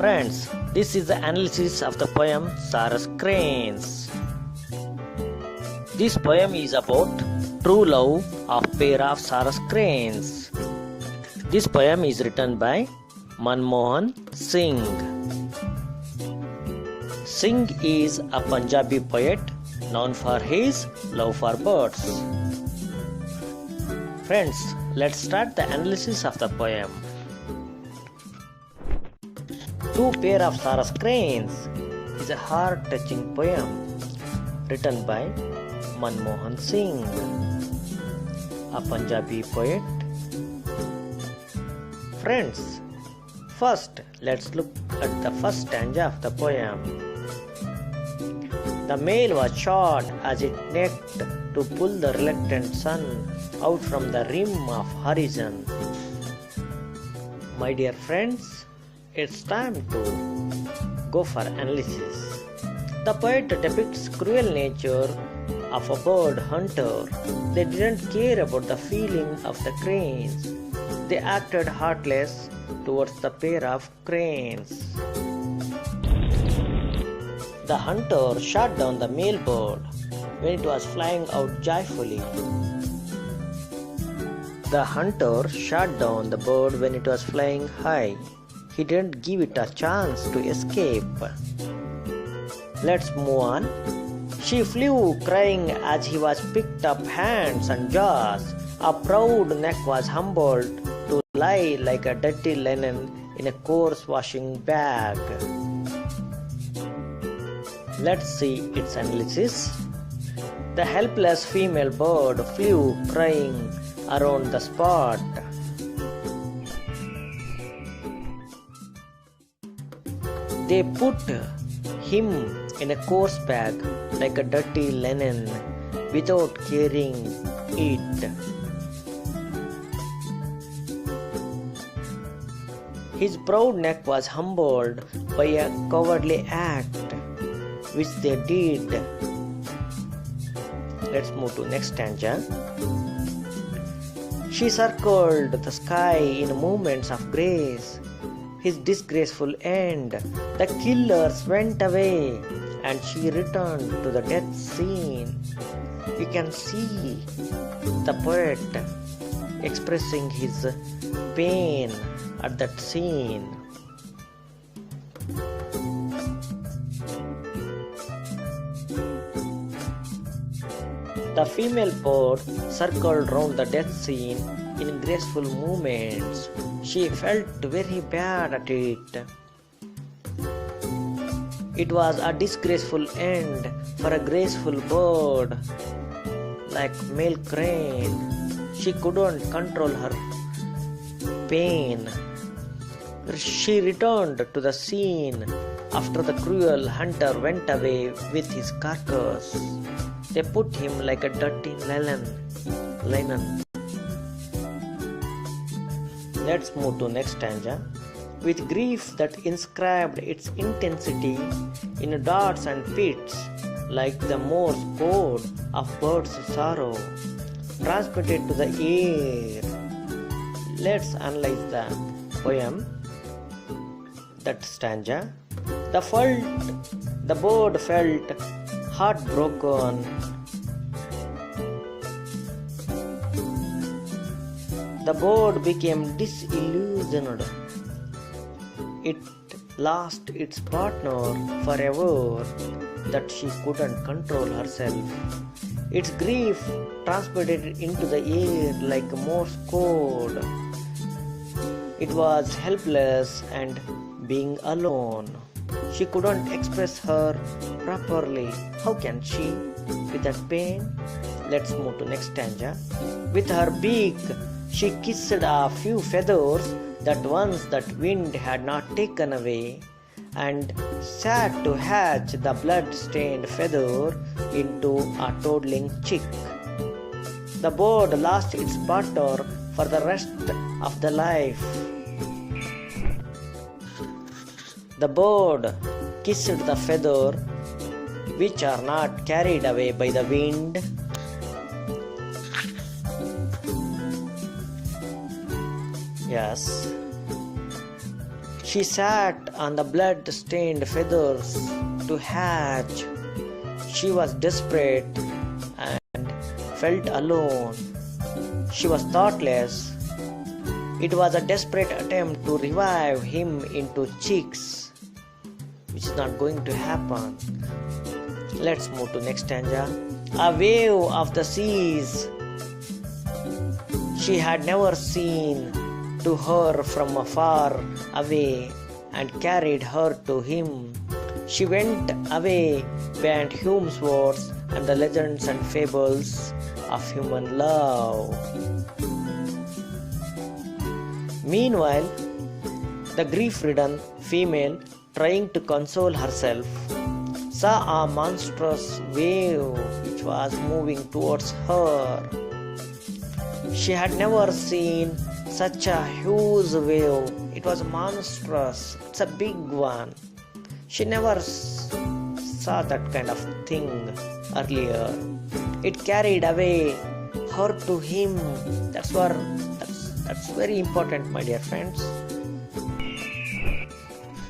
Friends, this is the analysis of the poem Sarah's Cranes. This poem is about true love of pair of Sarah's Cranes. This poem is written by Manmohan Singh. Singh is a Punjabi poet known for his love for birds. Friends, let's start the analysis of the poem. Two Pair of Sarah's Cranes is a heart-touching poem written by Manmohan Singh, a Punjabi poet. Friends, first let's look at the first stanza of the poem. The male was shot as it necked to pull the reluctant sun out from the rim of horizon. My dear friends, it's time to go for analysis. The poet depicts cruel nature of a bird hunter. They didn't care about the feeling of the cranes. They acted heartless towards the pair of cranes. The hunter shot down the male bird when it was flying out joyfully. The hunter shot down the bird when it was flying high. He didn't give it a chance to escape. Let's move on. She flew crying as he was picked up hands and jaws. A proud neck was humbled to lie like a dirty linen in a coarse washing bag. Let's see its analysis. The helpless female bird flew crying around the spot. They put him in a coarse bag like a dirty linen without caring it. His proud neck was humbled by a cowardly act which they did. Let's move to next stanza. She circled the sky in movements of grace. His disgraceful end. The killers went away and she returned to the death scene. You can see the poet expressing his pain at that scene. The female bird circled round the death scene in graceful movements. She felt very bad at it. It was a disgraceful end for a graceful bird like male crane. She couldn't control her pain. She returned to the scene after the cruel hunter went away with his carcass. They put him like a dirty linen. Let's move to next stanza. With grief that inscribed its intensity in dots and pits, like the Morse code of bird's sorrow, transmitted to the air. Let's analyze the poem. That stanza. The bird felt heartbroken. The bird became disillusioned. It lost its partner forever, that she couldn't control herself. Its grief transmitted into the air like a Morse code. It was helpless and being alone. She couldn't express her properly. How can she with that pain? Let's move to next stanza. With her beak, she kissed a few feathers that once that wind had not taken away, and sat to hatch the blood-stained feather into a toddling chick. The bird lost its partner for the rest of the life. The bird kissed the feather which are not carried away by the wind. Yes. She sat on the blood-stained feathers to hatch. She was desperate and felt alone. She was thoughtless. It was a desperate attempt to revive him into chicks, which is not going to happen. Let's move to next stanza. A wave of the seas she had never seen to her from afar away and carried her to him. She went away beyond human words and the legends and fables of human love. Meanwhile, the grief-ridden female, trying to console herself, saw a monstrous wave which was moving towards her. She had never seen such a huge wave. It was monstrous. It's a big one. She never saw that kind of thing earlier. It carried away her to him. That's very important, my dear friends.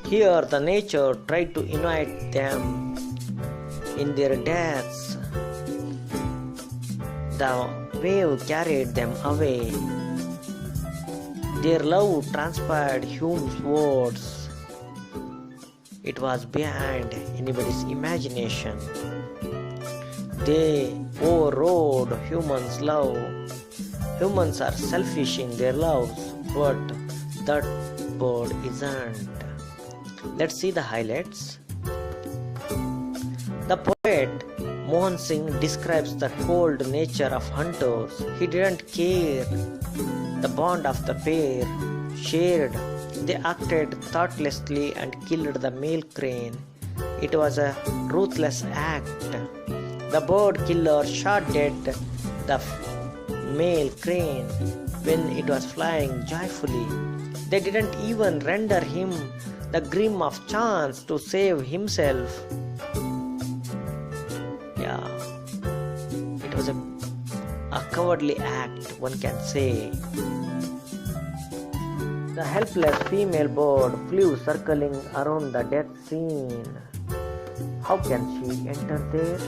Here the nature tried to unite them in their deaths. The wave carried them away. Their love transpired human words. It was beyond anybody's imagination. They overrode humans' love. Humans are selfish in their loves, but that bird isn't. Let's see the highlights. The poet Mohan Singh describes the cold nature of hunters. He didn't care the bond of the pair shared. They acted thoughtlessly and killed the male crane. It was a ruthless act. The bird killer shot dead the male crane when it was flying joyfully. They didn't even render him the grim of chance to save himself. Yeah, it was a cowardly act, one can say. The helpless female bird flew circling around the death scene. How can she enter there?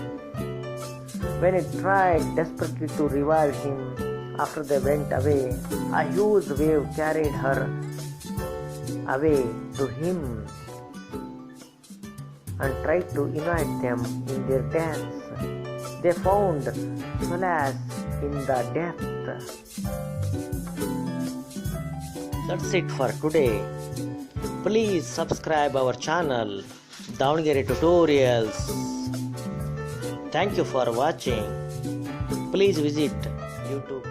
When it tried desperately to revive him after they went away, a huge wave carried her away to him and tried to unite them in their deaths. They found solace in the death. That's it for today. Please subscribe our channel, Davangere Tutorials. Thank you for watching. Please visit YouTube.